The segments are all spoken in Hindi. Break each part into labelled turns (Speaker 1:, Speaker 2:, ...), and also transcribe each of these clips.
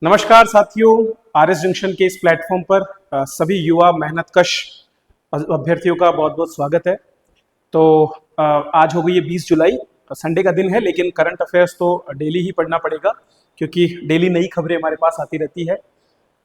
Speaker 1: नमस्कार साथियों, आरएस जंक्शन के इस प्लेटफॉर्म पर सभी युवा मेहनतकश अभ्यर्थियों का बहुत बहुत स्वागत है। तो आज हो गई है 20 जुलाई, संडे का दिन है, लेकिन करंट अफेयर्स तो डेली ही पढ़ना पड़ेगा क्योंकि डेली नई खबरें हमारे पास आती रहती है।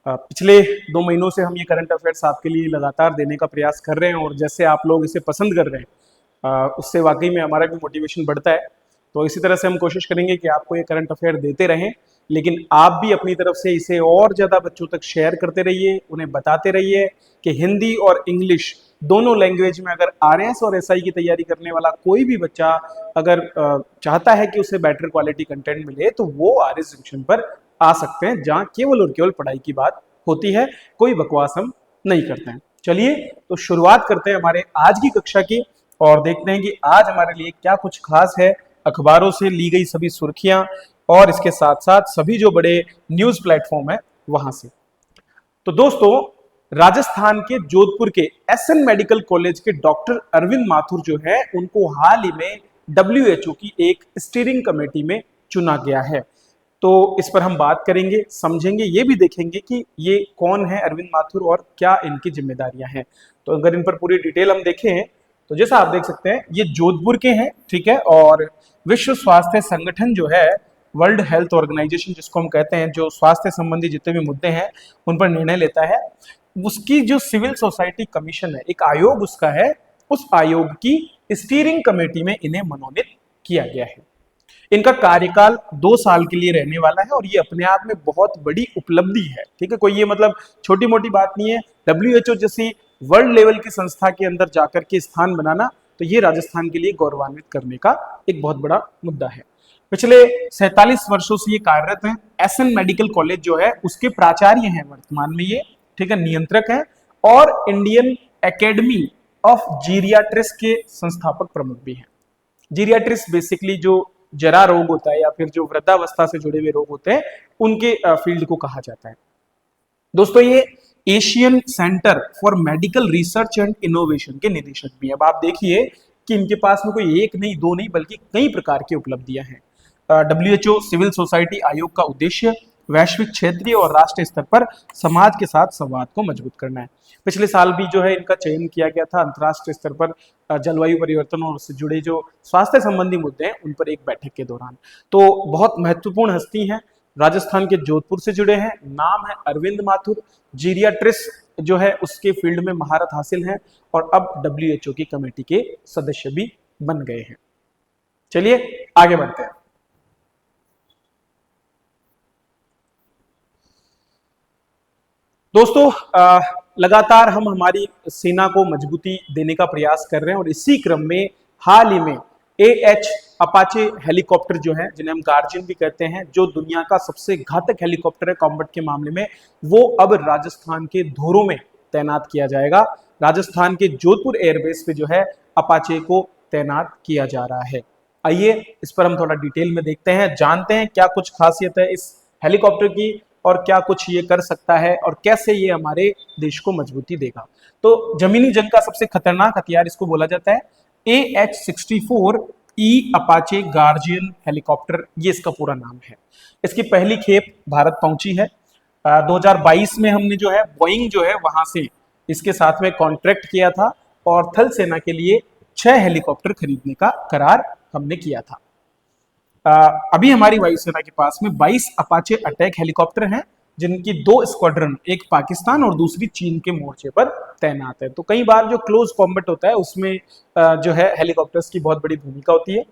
Speaker 1: पिछले 2 महीनों से हम ये करंट अफेयर्स आपके लिए लगातार देने का प्रयास कर रहे हैं और जैसे आप लोग इसे पसंद कर रहे हैं उससे वाकई में हमारा भी मोटिवेशन बढ़ता है। तो इसी तरह से हम कोशिश करेंगे कि आपको ये करंट अफेयर देते रहें, लेकिन आप भी अपनी तरफ से इसे और ज़्यादा बच्चों तक शेयर करते रहिए, उन्हें बताते रहिए कि हिंदी और इंग्लिश दोनों लैंग्वेज में अगर आरएस और एसआई की तैयारी करने वाला कोई भी बच्चा अगर चाहता है कि उसे बेटर क्वालिटी कंटेंट मिले तो वो आरएस जंक्शन पर आ सकते हैं, जहाँ केवल और केवल पढ़ाई की बात होती है, कोई बकवास हम नहीं करते हैं। चलिए तो शुरुआत करते हैं हमारे आज की कक्षा की और देखते हैं कि आज हमारे लिए क्या कुछ खास है। अखबारों से ली गई सभी सुर्खियां और इसके साथ साथ सभी जो बड़े न्यूज प्लेटफॉर्म है वहां से। तो दोस्तों, राजस्थान के जोधपुर के एसएन मेडिकल कॉलेज के डॉक्टर अरविंद माथुर जो है उनको हाल ही में डब्ल्यूएचओ की एक स्टीयरिंग कमेटी में चुना गया है। तो इस पर हम बात करेंगे, समझेंगे, ये भी देखेंगे कि ये कौन है अरविंद माथुर और क्या इनकी जिम्मेदारियां हैं। तो अगर इन पर पूरी डिटेल हम देखें तो जैसा आप देख सकते हैं ये जोधपुर के हैं, ठीक है। और विश्व स्वास्थ्य संगठन जो है, वर्ल्ड हेल्थ ऑर्गेनाइजेशन जिसको हम कहते हैं, जो स्वास्थ्य संबंधी जितने भी मुद्दे हैं उन पर निर्णय लेता है, उसकी जो सिविल सोसाइटी कमीशन है, एक आयोग उसका है, उस आयोग की स्टीयरिंग कमेटी में इन्हें मनोनीत किया गया है। इनका कार्यकाल 2 साल के लिए रहने वाला है और ये अपने आप में बहुत बड़ी उपलब्धि है, ठीक है। कोई ये मतलब छोटी मोटी बात नहीं है। डब्ल्यूएचओ जैसी वर्ल्ड लेवल की संस्था के अंदर जाकर के स्थान बनाना, तो ये राजस्थान के लिए गौरवान्वित करने का एक बहुत बड़ा मुद्दा है। पिछले 47 वर्षों से ये कार्यरत हैं। एसएन मेडिकल कॉलेज जो है उसके प्राचार्य हैं वर्तमान में ये, ठीक है, नियंत्रक हैं और इंडियन एकेडमी ऑफ जीरियाट्रिस के संस्थापक प्रमुख भी हैं। जीरियाट्रिस बेसिकली जो जरा रोग होता है या फिर जो वृद्धावस्था से जुड़े हुए रोग होते हैं उनके फील्ड को कहा जाता है। दोस्तों, ये Asian centre for medical research and innovation के निदेशक भी हैं। अब आप देखिए कि इनके पास में कोई एक नहीं, दो नहीं, बल्कि कई प्रकार की उपलब्धियां हैं। डब्ल्यूएचओ सिविल सोसाइटी आयोग का उद्देश्य वैश्विक, क्षेत्रीय और राष्ट्रीय स्तर पर समाज के साथ संवाद को मजबूत करना है। पिछले साल भी जो है इनका चयन किया गया था अंतर्राष्ट्रीय स्तर पर जलवायु परिवर्तन और उससे जुड़े जो स्वास्थ्य संबंधी मुद्दे हैं उन पर एक बैठक के दौरान। तो बहुत महत्वपूर्ण हस्ती हैं, राजस्थान के जोधपुर से जुड़े हैं, नाम है अरविंद माथुर, जीरियाट्रिस जो है उसके फील्ड में महारत हासिल है और अब डब्ल्यूएचओ की कमेटी के सदस्य भी बन गए हैं। चलिए आगे बढ़ते हैं। दोस्तों, लगातार हम हमारी सेना को मजबूती देने का प्रयास कर रहे हैं और इसी क्रम में हाल ही में AH अपाचे हेलीकॉप्टर जो है, जिन्हें हम गार्जियन भी कहते हैं, जो दुनिया का सबसे घातक हेलीकॉप्टर है कॉम्बैट के मामले में, वो अब राजस्थान के धोरों में तैनात किया जाएगा। राजस्थान के जोधपुर एयरबेस पे जो है अपाचे को तैनात किया जा रहा है। आइए इस पर हम थोड़ा डिटेल में देखते हैं, जानते हैं क्या कुछ खासियत है इस हेलीकॉप्टर की और क्या कुछ ये कर सकता है और कैसे ये हमारे देश को मजबूती देगा। तो जमीनी जंग का सबसे खतरनाक हथियार इसको बोला जाता है AH-64E अपाचे गार्जियन हेलीकॉप्टर, ये इसका पूरा नाम है। इसकी पहली खेप भारत पहुंची है 2022 में। हमने जो है बोइंग जो है वहां से इसके साथ में कॉन्ट्रैक्ट किया था और थल सेना के लिए 6 हेलीकॉप्टर खरीदने का करार हमने किया था। अभी हमारी वायुसेना के पास में 22 अपाचे अटैक हेलीकॉप्टर हैं, जिनकी 2 स्क्वाड्रन, एक पाकिस्तान और दूसरी चीन के मोर्चे पर तैनात है। तो कई बार जो क्लोज कॉम्बैट होता है उसमें जो है हेलीकॉप्टर्स की बहुत बड़ी भूमिका होती है।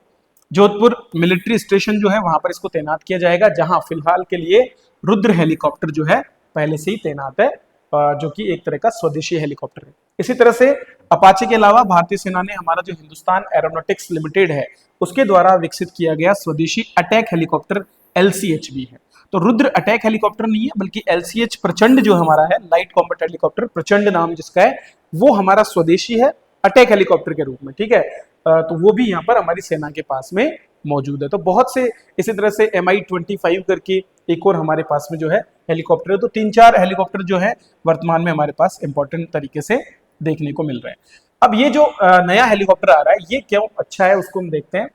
Speaker 1: जोधपुर मिलिट्री स्टेशन जो है वहां पर इसको तैनात किया जाएगा, जहां फिलहाल के लिए रुद्र हेलीकॉप्टर जो है पहले से ही तैनात है, जो कि एक तरह का स्वदेशी हेलीकॉप्टर है। इसी तरह से अपाचे के अलावा भारतीय सेना ने हमारा जो हिंदुस्तान एरोनॉटिक्स लिमिटेड है उसके द्वारा विकसित किया गया स्वदेशी अटैक हेलीकॉप्टर LCH भी है। तो रुद्र अटैक हेलीकॉप्टर नहीं है, बल्कि LCH प्रचंड जो हमारा है, लाइट कॉम्बैट हेलीकॉप्टर, प्रचंड नाम जिसका है, वो हमारा स्वदेशी है अटैक हेलीकॉप्टर के रूप में, ठीक है। तो वो भी यहाँ पर हमारी सेना के पास में मौजूद है। तो बहुत से इसी तरह से Mi-25 करके एक और हमारे पास में जो है हेलीकॉप्टर है। तो 3-4 हेलीकॉप्टर जो है वर्तमान में हमारे पास इंपॉर्टेंट तरीके से देखने को मिल रहे हैं। अब ये जो नया हेलीकॉप्टर आ रहा है ये क्यों अच्छा है उसको हम देखते हैं।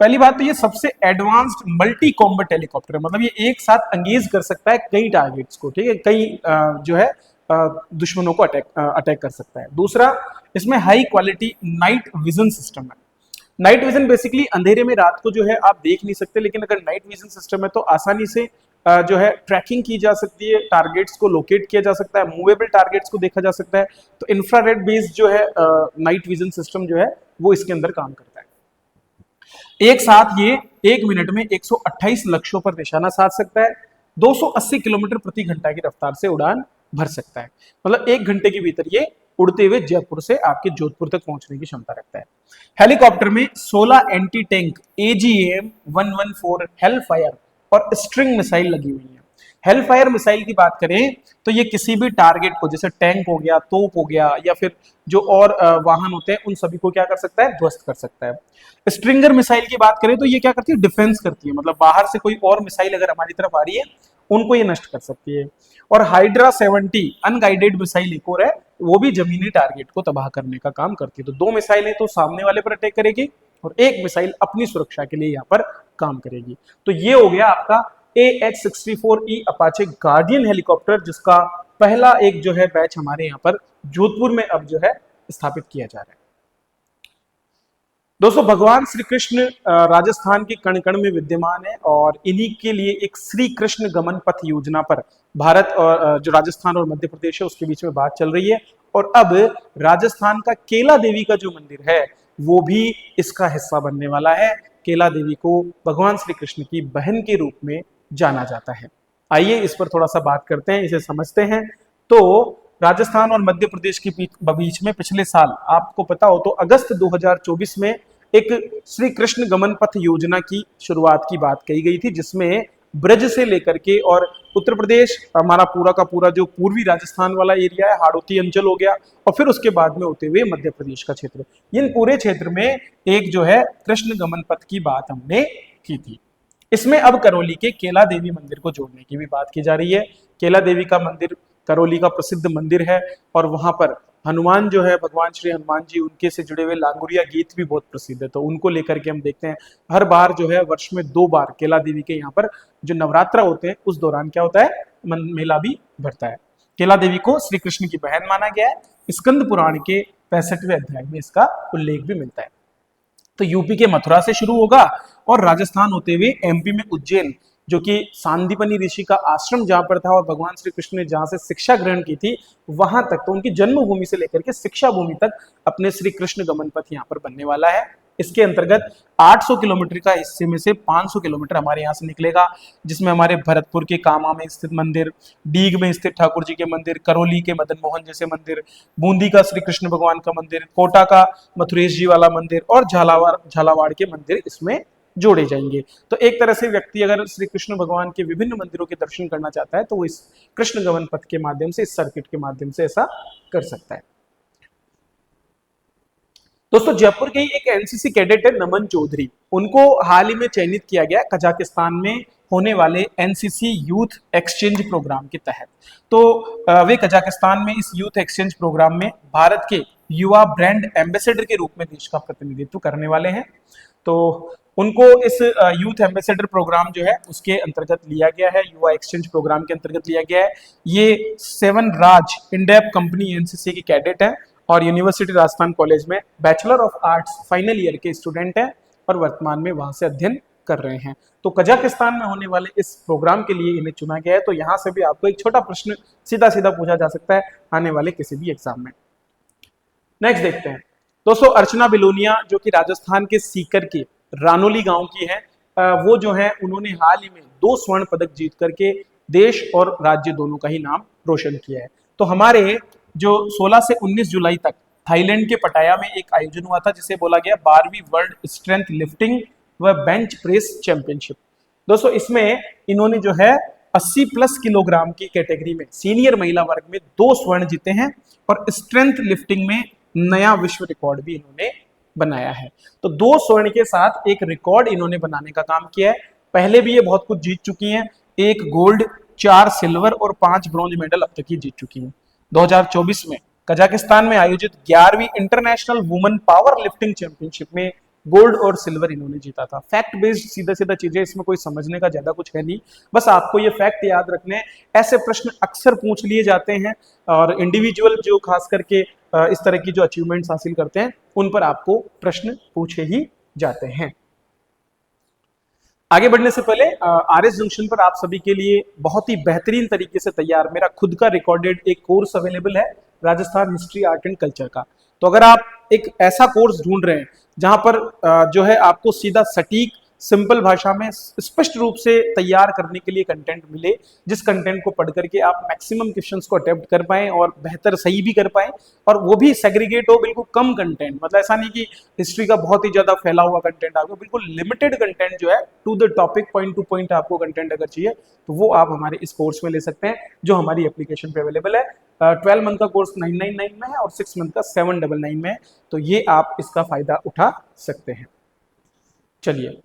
Speaker 1: पहली बात तो ये सबसे एडवांस्ड मल्टी कॉम्बैट हेलीकॉप्टर है, मतलब ये एक साथ एंगेज कर सकता है कई टारगेट्स को, ठीक है, कई जो है दुश्मनों को अटैक कर सकता है। दूसरा, इसमें high quality night vision system है। नाइट विजन बेसिकली अंधेरे में रात को जो है आप देख नहीं सकते, लेकिन अगर नाइट विजन सिस्टम है तो आसानी से जो है ट्रैकिंग की जा सकती है, टारगेट्स को लोकेट किया जा सकता है, मूवेबल टारगेट्स को देखा जा सकता है। तो इंफ्रारेड बेस्ड जो है नाइट विजन सिस्टम जो है वो इसके अंदर काम करता है। एक साथ ये 1 मिनट में 128 लक्ष्यों पर निशाना साध सकता है, 280 किलोमीटर प्रति घंटा की रफ्तार से उड़ान भर सकता है, मतलब 1 घंटे के भीतर ये उड़ते हुए जयपुर से आपके जोधपुर तक पहुंचने की क्षमता रखता है। हेलीकॉप्टर में 16 एंटी टैंक AGM-114 हेलफायर और स्ट्रिंग मिसाइल लगी हुई है। हेलफायर मिसाइल की बात करें तो ये किसी भी टारगेट को, जैसे टैंक हो गया, तोप हो गया, या फिर जो और वाहन होते हैं उन सभी को क्या कर सकता है, ध्वस्त कर सकता है। स्ट्रिंगर मिसाइल की बात करें तो ये क्या करती है, डिफेंस करती है, मतलब बाहर से कोई और मिसाइल अगर हमारी तरफ आ रही है उनको ये नष्ट कर सकती है। और हाइड्रा 70 अनगाइडेड मिसाइल एक और है, वो भी जमीनी टारगेट को तबाह करने का काम करती है। तो 2 मिसाइलें तो सामने वाले पर अटैक करेगी और 1 मिसाइल अपनी सुरक्षा के लिए यहाँ पर काम करेगी। तो ये हो गया आपका AH-64E अपाचे गार्डियन हेलीकॉप्टर, जिसका पहला एक जो है बैच हमारे यहाँ पर जोधपुर में अब जो है स्थापित किया जा रहा है। दोस्तों, भगवान श्री कृष्ण राजस्थान के कण कण में विद्यमान है और इन्हीं के लिए एक श्री कृष्ण गमन पथ योजना पर भारत और जो राजस्थान और मध्य प्रदेश है उसके बीच में बात चल रही है। और अब राजस्थान का केला देवी का जो मंदिर है वो भी इसका हिस्सा बनने वाला है। केला देवी को भगवान श्री कृष्ण की बहन के रूप में जाना जाता है। आइए इस पर थोड़ा सा बात करते हैं, इसे समझते हैं। तो राजस्थान और मध्य प्रदेश के बीच में पिछले साल आपको पता हो तो अगस्त 2024 में एक श्री कृष्ण गमन पथ योजना की शुरुआत की बात कही गई थी, जिसमें ब्रज से लेकर के और उत्तर प्रदेश, हमारा पूरा का पूरा जो पूर्वी राजस्थान वाला एरिया है, हाड़ौती अंचल हो गया, और फिर उसके बाद में होते हुए मध्य प्रदेश का क्षेत्र, इन पूरे क्षेत्र में एक जो है कृष्ण गमन पथ की बात हमने की थी। इसमें अब करौली के केला देवी मंदिर को जोड़ने की भी बात की जा रही है। केला देवी का मंदिर करौली का प्रसिद्ध मंदिर है और वहां पर हनुमान जो है, भगवान श्री हनुमान जी, उनके से जुड़े हुए लांगुरिया गीत भी बहुत प्रसिद्ध है। तो उनको लेकर के हम देखते हैं हर बार जो है वर्ष में 2 बार केला देवी के यहाँ पर जो नवरात्रा होते हैं उस दौरान क्या होता है, मेला भी भरता है। केला देवी को श्री कृष्ण की बहन माना गया है। स्कंद पुराण के 65वें अध्याय में इसका उल्लेख भी मिलता है। तो यूपी के मथुरा से शुरू होगा और राजस्थान होते हुए MP में उज्जैन, जो कि सांदीपनी ऋषि का आश्रम जहां पर था और भगवान श्री कृष्ण ने जहां से शिक्षा ग्रहण की थी वहां तक, तो उनकी जन्मभूमि से लेकर के शिक्षा भूमि तक अपने श्री कृष्ण गमन पथ यहाँ पर बनने वाला है। इसके अंतर्गत 800 किलोमीटर का हिस्से में से 500 किलोमीटर हमारे यहाँ से निकलेगा, जिसमें हमारे भरतपुर के कामा में स्थित मंदिर, डीग में स्थित ठाकुर जी के मंदिर, करौली के मदन मोहन जैसे मंदिर, बूंदी का श्री कृष्ण भगवान का मंदिर, कोटा का मथुरेश जी वाला मंदिर और झालावाड़ के मंदिर इसमें जोड़े जाएंगे। तो एक तरह से व्यक्ति अगर श्री कृष्ण भगवान के विभिन्न मंदिरों के दर्शन करना चाहता है तो वो इस कृष्ण गमन पथ के माध्यम से, इस सर्किट के माध्यम से ऐसा कर सकता है। दोस्तों, जयपुर के एक NCC कैडेट है नमन चौधरी, उनको हाल ही में चयनित किया गया कजाकिस्तान में होने वाले NCC यूथ एक्सचेंज प्रोग्राम के तहत। तो वे कजाकिस्तान में इस यूथ एक्सचेंज प्रोग्राम में भारत के युवा ब्रांड एम्बेसडर के रूप में देश का प्रतिनिधित्व करने वाले हैं। तो उनको इस यूथ एम्बेसडर प्रोग्राम जो है उसके अंतर्गत लिया गया है, युवा एक्सचेंज प्रोग्राम के अंतर्गत लिया गया है। ये 7 राज इंडेप कंपनी NCC की कैडेट है और यूनिवर्सिटी राजस्थान कॉलेज में bachelor of arts final year के स्टूडेंट हैं और वर्तमान में वहां से अध्ययन कर रहे हैं। तो कजाकिस्तान में होने वाले इस प्रोग्राम के लिए इन्हें चुना गया है। तो यहाँ से भी आपको एक छोटा प्रश्न सीधा सीधा पूछा जा सकता है आने वाले किसी भी एग्जाम में। नेक्स्ट देखते हैं दोस्तों, अर्चना बिलोनिया जो कि राजस्थान के सीकर के रानोली गांव की है, वो जो है उन्होंने हाल ही में 2 स्वर्ण पदक जीत करके देश और राज्य दोनों का ही नाम रोशन किया है। तो हमारे जो 16 से 19 जुलाई तक थाईलैंड के पटाया में एक आयोजन हुआ था जिसे बोला गया 12वीं वर्ल्ड स्ट्रेंथ लिफ्टिंग व बेंच प्रेस चैंपियनशिप। दोस्तों, इसमें इन्होंने जो है 80+ किलोग्राम की कैटेगरी में सीनियर महिला वर्ग में 2 स्वर्ण जीते हैं और स्ट्रेंथ लिफ्टिंग में नया विश्व रिकॉर्ड भी इन्होंने बनाया है। तो 2 स्वर्ण के साथ एक रिकॉर्ड इन्होंने बनाने का काम किया है। पहले भी ये बहुत कुछ जीत चुकी हैं, 1 गोल्ड, 4 सिल्वर और 5 ब्रॉन्ज मेडल अब तक ही जीत चुकी हैं। 2024 में कजाकिस्तान में आयोजित 11वीं international women power lifting championship में गोल्ड और सिल्वर इन्होंने जीता था। फैक्ट बेस्ड सीधा सीधा चीजें, इसमें कोई समझने का ज्यादा कुछ है नहीं, बस आपको ये फैक्ट याद रखने। ऐसे प्रश्न अक्सर पूछ लिए जाते हैं और इंडिविजुअल जो खास करके इस तरह की जो अचीवमेंट्स हासिल करते हैं उन पर आपको प्रश्न पूछे ही जाते हैं। आगे बढ़ने से पहले आरएस जंक्शन पर आप सभी के लिए बहुत ही बेहतरीन तरीके से तैयार मेरा खुद का रिकॉर्डेड एक कोर्स अवेलेबल है, Rajasthan history art and culture का। तो अगर आप एक ऐसा कोर्स ढूंढ रहे हैं जहां पर जो है आपको सीधा सटीक सिंपल भाषा में स्पष्ट रूप से तैयार करने के लिए कंटेंट मिले, जिस कंटेंट को पढ़ करके आप मैक्सिमम क्वेश्चंस को अटेम्प्ट कर पाएं और बेहतर सही भी कर पाएं, और वो भी सेग्रीगेट हो, बिल्कुल कम कंटेंट, मतलब ऐसा नहीं कि हिस्ट्री का बहुत ही ज्यादा फैला हुआ कंटेंट आपको, बिल्कुल लिमिटेड कंटेंट जो है to the topic, point to point आपको कंटेंट अगर चाहिए तो वो आप हमारे इस कोर्स में ले सकते हैं जो हमारी एप्लीकेशन पे अवेलेबल है। 12 मंथ का कोर्स 999 में है और 6 मंथ का 799 में है, तो ये आप इसका फायदा उठा सकते हैं। चलिए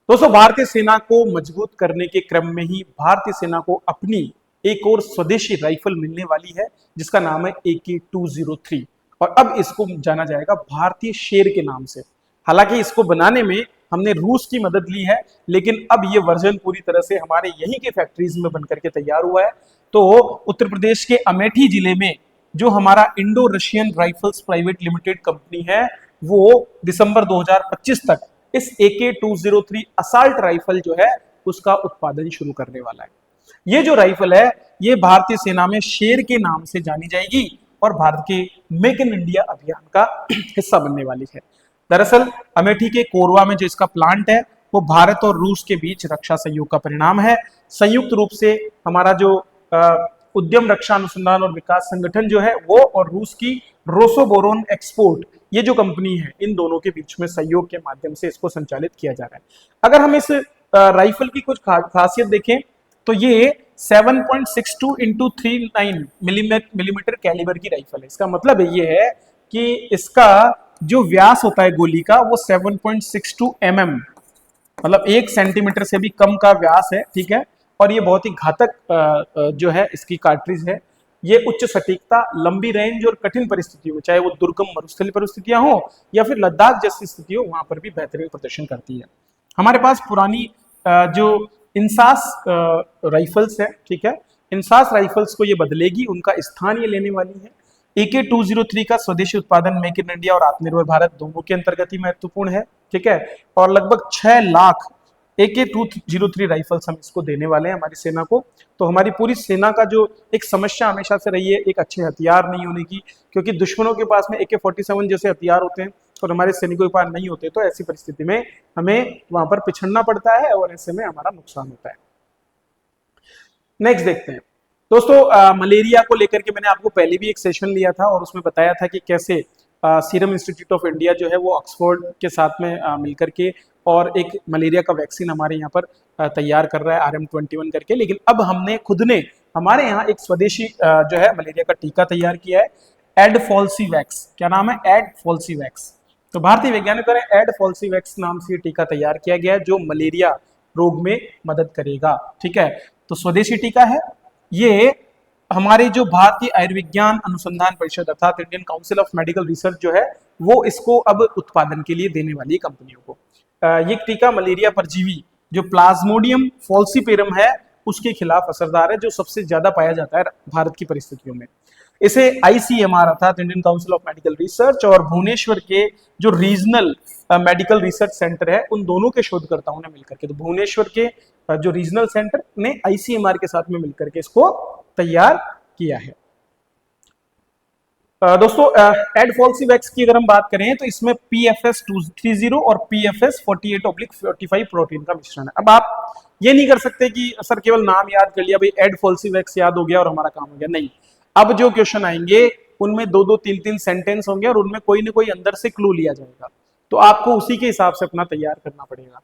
Speaker 1: दोस्तों, भारतीय सेना को मजबूत करने के क्रम में ही भारतीय सेना को अपनी एक और स्वदेशी राइफल मिलने वाली है जिसका नाम है AK-203, और अब इसको जाना जाएगा भारतीय शेर के नाम से। हालांकि इसको बनाने में हमने रूस की मदद ली है, लेकिन अब ये वर्जन पूरी तरह से हमारे यहीं के फैक्ट्रीज में बनकर के तैयार हुआ है। तो उत्तर प्रदेश के अमेठी जिले में जो हमारा Indo Russian rifles private limited company है, वो दिसंबर 2025 तक इस AK-203 असाल्ट राइफल जो है उसका उत्पादन शुरू करने वाला है। ये जो राइफल है ये भारतीय सेना में शेर के नाम से जानी जाएगी और भारत के मेक इन इंडिया अभियान का हिस्सा बनने वाली है। दरअसल अमेठी के कोरवा में जो इसका प्लांट है वो भारत और रूस के बीच रक्षा सहयोग का परिणाम है। संयुक्त रूप से हमारा जो उद्यम रक्षा अनुसंधान और विकास संगठन जो है वो और रूस की रोसोबोरोन एक्सपोर्ट, ये जो कंपनी है, इन दोनों के बीच में सहयोग के माध्यम से इसको संचालित किया जा रहा है। अगर हम इस राइफल की कुछ खासियत देखें तो ये 7.62 इंटू 39 मिलीमीटर कैलिबर की राइफल है। इसका मतलब ये है कि इसका जो व्यास होता है गोली का वो 7.62 mm, मतलब 1 सेंटीमीटर से भी कम का व्यास है, ठीक है। और ये बहुत ही घातक जो है इसकी कार्ट्रिज है। ये उच्च सटीकता, लंबी रेंज और कठिन परिस्थितियों में, चाहे वो दुर्गम मरुस्थलीय परिस्थितियां हो या फिर लद्दाख जैसी स्थिति हो, वहां पर भी बेहतरीन प्रदर्शन करती है। हमारे पास पुरानी जो इंसास राइफल्स है, ठीक है, इंसास राइफल्स को ये बदलेगी, उनका स्थान ये लेने वाली है। AK-203 का स्वदेशी उत्पादन मेक इन इंडिया और आत्मनिर्भर भारत दोनों के अंतर्गत ही महत्वपूर्ण है, ठीक है। और लगभग 6 लाख AK-203 राइफल्स हम इसको देने वाले हैं हमारी सेना को। तो हमारी पूरी सेना का जो एक समस्या हमेशा से रही है एक अच्छे हथियार नहीं होने की, क्योंकि दुश्मनों के पास में AK-47 जैसे हथियार होते हैं और हमारे सैनिकों के पास नहीं होते, तो ऐसी परिस्थिति में हमें वहां पर पिछड़ना पड़ता है और ऐसे में हमारा नुकसान होता है। नेक्स्ट देखते हैं दोस्तों, मलेरिया को लेकर के मैंने आपको पहले भी एक सेशन लिया था और उसमें बताया था कि कैसे सीरम इंस्टीट्यूट ऑफ इंडिया जो है वो ऑक्सफोर्ड के साथ में मिलकर के और एक मलेरिया का वैक्सीन हमारे यहाँ पर तैयार कर रहा है RM-21 करके। लेकिन अब हमने खुद ने हमारे यहाँ एक स्वदेशी जो है मलेरिया का टीका तैयार किया है, एडफॉल्सीवैक्स। क्या नाम है? एडफॉल्सीवैक्स। तो भारतीय वैज्ञानिकों ने एडफॉल्सीवैक्स नाम से टीका तैयार किया गया है जो मलेरिया रोग में मदद करेगा, ठीक है। तो स्वदेशी टीका है ये। हमारे जो भारतीय आयुर्विज्ञान अनुसंधान परिषद अर्थात Indian council of medical research जो है वो इसको अब उत्पादन के लिए देने वाली है कंपनियों को। ये टीका मलेरिया परजीवी जो प्लाज्मोडियम फॉल्सीपेरम है उसके खिलाफ असरदार है, जो सबसे ज्यादा पाया जाता है भारत की परिस्थितियों में। इसे ICMR अर्थात Indian council of medical research और भुवनेश्वर के जो रीजनल मेडिकल रिसर्च सेंटर है उन दोनों के शोधकर्ताओं ने मिलकर के, तो भुवनेश्वर के जो रीजनल सेंटर ने ICMR के साथ में मिलकर के इसको तैयार किया है। दोस्तों, एडफॉल्सीवैक्स की अगर हम बात करें तो इसमें PFS-230 और PFS-48/45 प्रोटीन का मिश्रण है। अब आप ये नहीं कर सकते कि सर केवल नाम याद कर लिया, भाई एडफॉल्सीवैक्स याद हो गया और हमारा काम हो गया, नहीं। अब जो क्वेश्चन आएंगे उनमें 2-2, 3-3 सेंटेंस होंगे और उनमें कोई ना कोई अंदर से क्लू लिया जाएगा, तो आपको उसी के हिसाब से अपना तैयार करना पड़ेगा।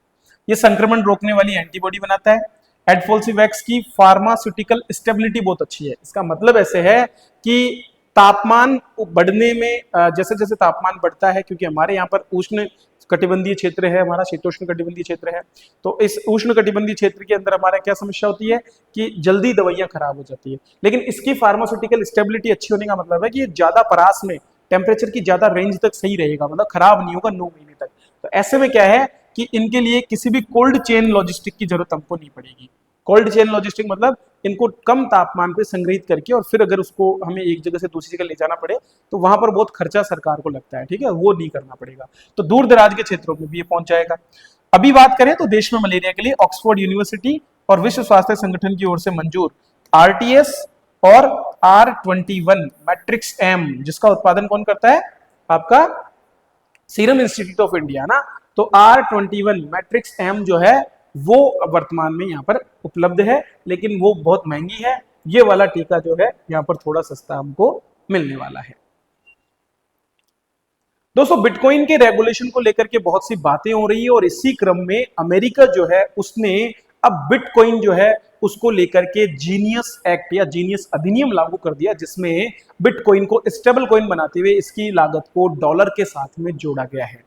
Speaker 1: ये संक्रमण रोकने वाली एंटीबॉडी बनाता है। एडफॉल्सीवैक्स की फार्मास्यूटिकल स्टेबिलिटी बहुत अच्छी है। इसका मतलब ऐसे है कि तापमान बढ़ने में जैसे जैसे तापमान बढ़ता है, क्योंकि हमारे यहाँ पर उष्ण कटिबंधीय क्षेत्र है, हमारा शीतोष्ण कटिबंधीय क्षेत्र है, तो इस उष्ण कटिबंधीय क्षेत्र के अंदर हमारा क्या समस्या होती है कि जल्दी दवाइयां खराब हो जाती है। लेकिन इसकी फार्मास्यूटिकल स्टेबिलिटी अच्छी होने का मतलब है कि ये ज्यादा परास में टेम्परेचर की ज्यादा रेंज तक सही रहेगा, मतलब खराब नहीं होगा 9 महीने तक। तो ऐसे में क्या है कि इनके लिए किसी भी कोल्ड चेन लॉजिस्टिक की जरूरत हमको नहीं पड़ेगी। कोल्ड चेन लॉजिस्टिक मतलब इनको कम तापमान पे संग्रहित करके और फिर अगर उसको हमें एक जगह से दूसरी जगह ले जाना पड़े तो वहां पर बहुत खर्चा सरकार को लगता है, ठीक है, वो नहीं करना पड़ेगा। तो दूर दराज के क्षेत्रों में भी ये पहुंच जाएगा। अभी बात करें तो देश में मलेरिया के लिए ऑक्सफोर्ड यूनिवर्सिटी और विश्व स्वास्थ्य संगठन की ओर से मंजूर आरटीएस और R21 मैट्रिक्स एम, जिसका उत्पादन कौन करता है, आपका सीरम इंस्टीट्यूट ऑफ इंडिया ना। तो R21 मैट्रिक्स एम जो है वो वर्तमान में यहाँ पर उपलब्ध है, लेकिन वो बहुत महंगी है। ये वाला टीका जो है यहाँ पर थोड़ा सस्ता हमको मिलने वाला है। दोस्तों बिटकॉइन के रेगुलेशन को लेकर के बहुत सी बातें हो रही है और इसी क्रम में अमेरिका जो है उसने अब बिटकॉइन जो है उसको लेकर के जीनियस एक्ट या जीनियस अधिनियम लागू कर दिया, जिसमें बिटकॉइन को स्टेबल कॉइन बनाते हुए इसकी लागत को डॉलर के साथ में जोड़ा गया है।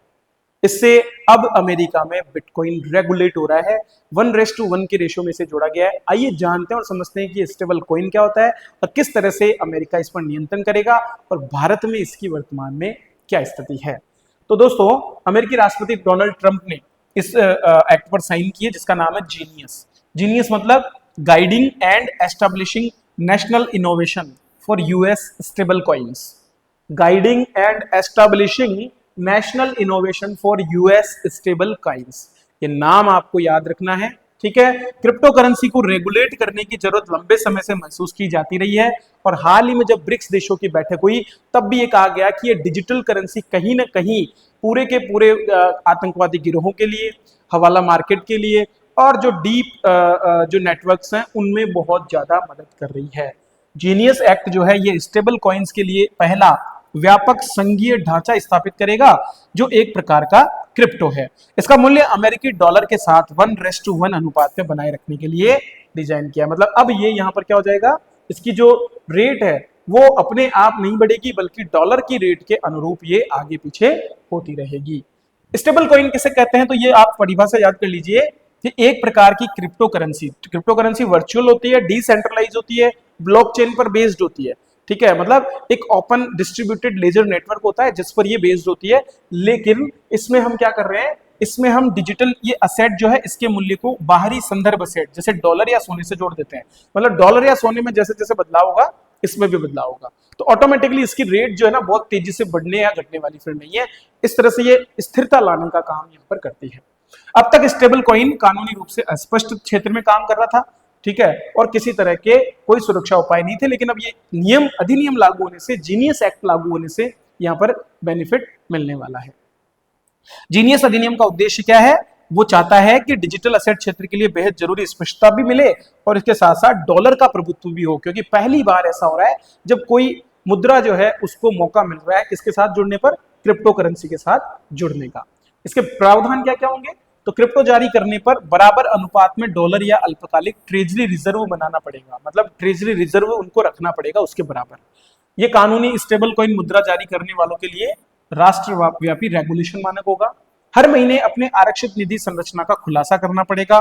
Speaker 1: इससे अब अमेरिका में बिटकॉइन रेगुलेट हो रहा है, 1:1 के रेशो में से जोड़ा गया है। आइए जानते हैं और समझते हैं कि स्टेबल कॉइन क्या होता है और किस तरह से अमेरिका इस पर नियंत्रण करेगा और भारत में इसकी वर्तमान में क्या स्थिति है। तो दोस्तों अमेरिकी राष्ट्रपति डोनाल्ड ट्रंप ने इस एक्ट पर साइन किए जिसका नाम है जीनियस। जीनियस मतलब guiding and establishing national innovation for US stable coins. Guiding and establishing national innovation for US stable coins, ये नाम आपको याद रखना है, ठीक है। क्रिप्टो करेंसी को रेगुलेट करने की जरूरत लंबे समय से महसूस की जाती रही है और हाल ही में जब ब्रिक्स देशों की बैठक हुई तब भी ये कहा गया कि ये डिजिटल करेंसी कहीं ना कहीं पूरे के पूरे आतंकवादी गिरोहों के लिए, हवाला मार्केट के लिए और जो डीप जो नेटवर्क्स हैं उनमें बहुत ज्यादा मदद कर रही है। जीनियस एक्ट जो है ये स्टेबल कॉइन्स के लिए पहला व्यापक संघीय ढांचा स्थापित करेगा जो एक प्रकार का क्रिप्टो है। इसका मूल्य अमेरिकी डॉलर के साथ 1:1 अनुपात में बनाए रखने के लिए डिजाइन किया। मतलब अब ये यहाँ पर क्या हो जाएगा, इसकी जो रेट है वो अपने आप नहीं बढ़ेगी बल्कि डॉलर की रेट के अनुरूप ये आगे पीछे होती रहेगी। स्टेबल कॉइन किसे कहते हैं, तो ये आप परिभाषा याद कर लीजिए कि एक प्रकार की क्रिप्टो करेंसी वर्चुअल होती है, डिसेंट्रलाइज होती है, ब्लॉकचेन पर बेस्ड होती है, ठीक है। मतलब एक ओपन डिस्ट्रीब्यूटेड लेजर नेटवर्क होता है जिस पर ये बेस्ड होती है, लेकिन इसमें हम क्या कर रहे हैं, इसमें हम डिजिटल ये असेट जो है इसके मूल्य को बाहरी संदर्भ असेट जैसे डॉलर या सोने से जोड़ देते हैं। मतलब डॉलर या सोने में जैसे जैसे बदलाव होगा इसमें भी बदलाव होगा, तो ऑटोमेटिकली इसकी रेट जो है ना बहुत तेजी से बढ़ने या घटने वाली फिर नहीं है। इस तरह से ये स्थिरता लाने का काम यहाँ पर करती है। अब तक स्टेबल कॉइन कानूनी रूप से अस्पष्ट क्षेत्र में काम कर रहा था, ठीक है, और किसी तरह के कोई सुरक्षा उपाय नहीं थे, लेकिन अब ये नियम अधिनियम लागू होने से, जीनियस एक्ट लागू होने से यहाँ पर बेनिफिट मिलने वाला है। जीनियस अधिनियम का उद्देश्य क्या है, वो चाहता है कि डिजिटल असेट क्षेत्र के लिए बेहद जरूरी स्पष्टता भी मिले और इसके साथ साथ डॉलर का प्रभुत्व भी हो, क्योंकि पहली बार ऐसा हो रहा है जब कोई मुद्रा जो है उसको मौका मिल रहा है किसके साथ जुड़ने पर, क्रिप्टो करेंसी के साथ जुड़ने का। इसके प्रावधान क्या क्या होंगे, तो क्रिप्टो जारी करने पर बराबर अनुपात में डॉलर या अल्पकालिक ट्रेजरी रिजर्व बनाना पड़ेगा, मतलब ट्रेजरी रिजर्व उनको रखना पड़ेगा उसके बराबर। ये कानूनी स्टेबल कॉइन मुद्रा जारी करने वालों के लिए राष्ट्रव्यापी रेगुलेशन मानक होगा। हर महीने अपने आरक्षित निधि संरचना का खुलासा करना पड़ेगा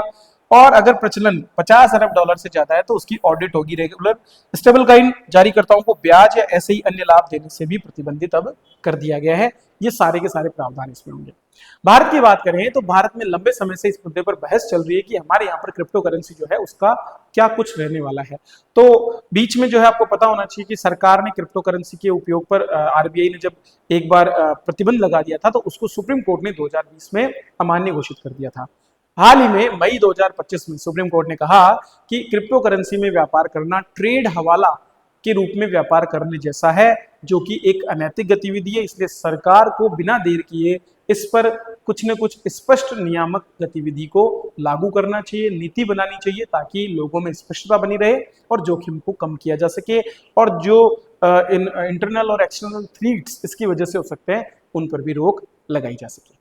Speaker 1: और अगर प्रचलन 50 अरब डॉलर से ज्यादा है तो उसकी ऑडिट होगी रेगुलर। स्टेबल कॉइन जारीकर्ताओं को ब्याज या ऐसे ही अन्य लाभ देने से भी प्रतिबंधित अब कर दिया गया है। ये सारे के सारे प्रावधान इसमें होंगे। भारत की बात करें तो भारत में लंबे समय से इस मुद्दे पर बहस चल रही है कि हमारे यहाँ पर क्रिप्टो करेंसी जो है उसका क्या कुछ रहने वाला है। तो बीच में जो है आपको पता होना चाहिए कि सरकार ने क्रिप्टो करेंसी के उपयोग पर आरबीआई ने जब एक बार प्रतिबंध लगा दिया था तो उसको सुप्रीम कोर्ट ने 2020 में अमान्य घोषित कर दिया था। हाल ही में मई 2025 में सुप्रीम कोर्ट ने कहा कि क्रिप्टो करेंसी में व्यापार करना ट्रेड हवाला के रूप में व्यापार करने जैसा है, जो कि एक अनैतिक गतिविधि है। इसलिए सरकार को बिना देर किए इस पर कुछ न कुछ स्पष्ट नियामक गतिविधि को लागू करना चाहिए, नीति बनानी चाहिए ताकि लोगों में स्पष्टता बनी रहे और जोखिम को कम किया जा सके और जो इंटरनल और एक्सटर्नल थ्रेट्स इसकी वजह से हो सकते हैं उन पर भी रोक लगाई जा सके।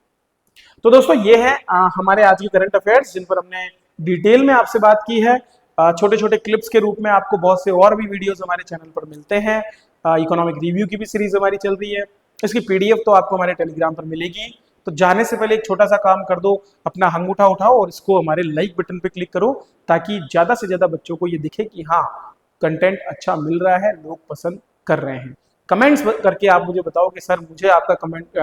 Speaker 1: तो दोस्तों ये है हमारे आज के करंट अफेयर्स जिन पर हमने डिटेल में आपसे बात की है। छोटे छोटे क्लिप्स के रूप में आपको बहुत से और भी वीडियोस हमारे चैनल पर मिलते हैं। इकोनॉमिक रिव्यू की भी सीरीज हमारी चल रही है, इसकी पीडीएफ तो आपको हमारे टेलीग्राम पर मिलेगी। तो जाने से पहले एक छोटा सा काम कर दो, अपना अंगूठा उठाओ और इसको हमारे लाइक बटन पे क्लिक करो ताकि ज्यादा से ज्यादा बच्चों को ये दिखे कि हाँ कंटेंट अच्छा मिल रहा है, लोग पसंद कर रहे हैं। कमेंट्स करके आप मुझे बताओ कि सर मुझे आपका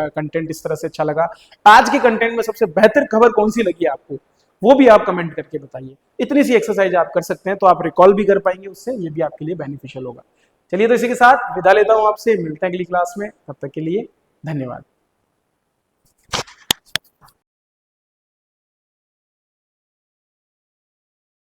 Speaker 1: कंटेंट इस तरह से अच्छा लगा, आज के कंटेंट में सबसे बेहतर खबर कौन सी लगी आपको, वो भी आप कमेंट करके बताइए। इतनी सी एक्सरसाइज आप कर सकते हैं तो आप रिकॉल भी कर पाएंगे, उससे ये भी आपके लिए बेनिफिशियल होगा। चलिए तो इसी के साथ विदा लेता हूं आपसे, मिलते हैं अगली क्लास में, तब तक के लिए धन्यवाद।